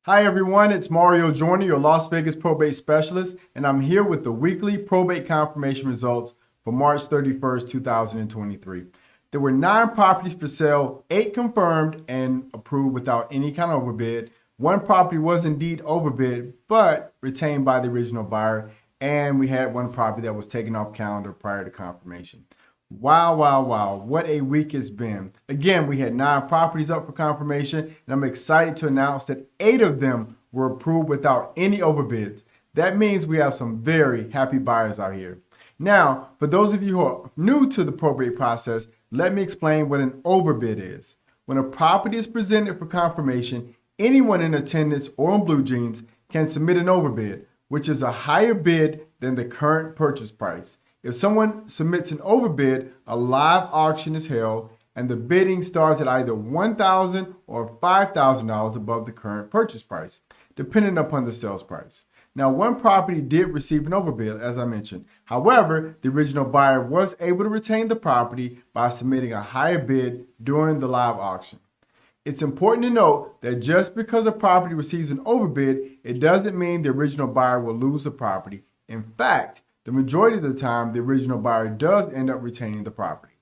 Hi everyone, it's Mario Joyner, your Las Vegas Probate Specialist, and I'm here with the weekly probate confirmation results for March 31st, 2023. There were 9 properties for sale, 8 confirmed and approved without any kind of overbid. 1 property was indeed overbid, but retained by the original buyer, and we had 1 property that was taken off calendar prior to confirmation. Wow, what a week it's been. Again, we had 9 properties up for confirmation, and I'm excited to announce that 8 of them were approved without any overbids. That means we have some very happy buyers out here. Now, for those of you who are new to the probate process, let me explain what an overbid is. When a property is presented for confirmation, anyone in attendance or in blue jeans can submit an overbid, which is a higher bid than the current purchase price. If someone submits an overbid, a live auction is held, and the bidding starts at either $1,000 or $5,000 above the current purchase price, depending upon the sales price. Now, 1 property did receive an overbid, as I mentioned. However, the original buyer was able to retain the property by submitting a higher bid during the live auction. It's important to note that just because a property receives an overbid, it doesn't mean the original buyer will lose the property. In fact, the majority of the time, the original buyer does end up retaining the property.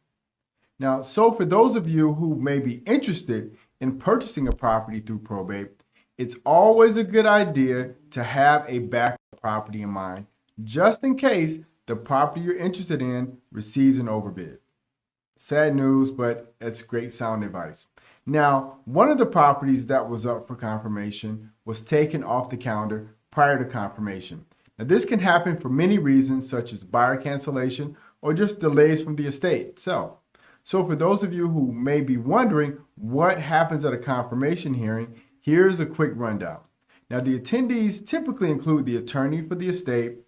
Now, so for those of you who may be interested in purchasing a property through probate, it's always a good idea to have a backup property in mind, just in case the property you're interested in receives an overbid. Sad news, but it's great sound advice. Now, one of the properties that was up for confirmation was taken off the calendar prior to confirmation. Now, this can happen for many reasons, such as buyer cancellation or just delays from the estate itself. So for those of you who may be wondering what happens at a confirmation hearing, here's a quick rundown. Now, the attendees typically include the attorney for the estate,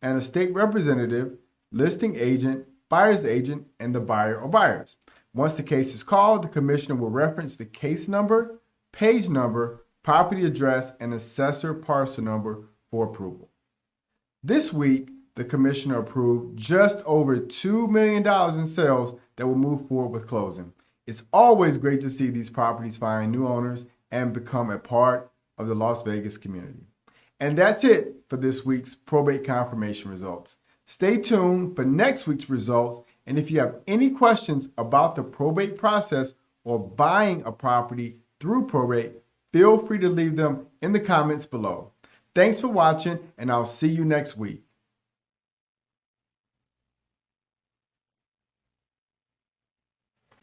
an estate representative, listing agent, buyer's agent, and the buyer or buyers. Once the case is called, the commissioner will reference the case number, page number, property address, and assessor parcel number for approval. This week, the commissioner approved just over $2 million in sales that will move forward with closing. It's always great to see these properties find new owners and become a part of the Las Vegas community. And that's it for this week's probate confirmation results. Stay tuned for next week's results, and if you have any questions about the probate process or buying a property through probate, feel free to leave them in the comments below. Thanks for watching, and I'll see you next week.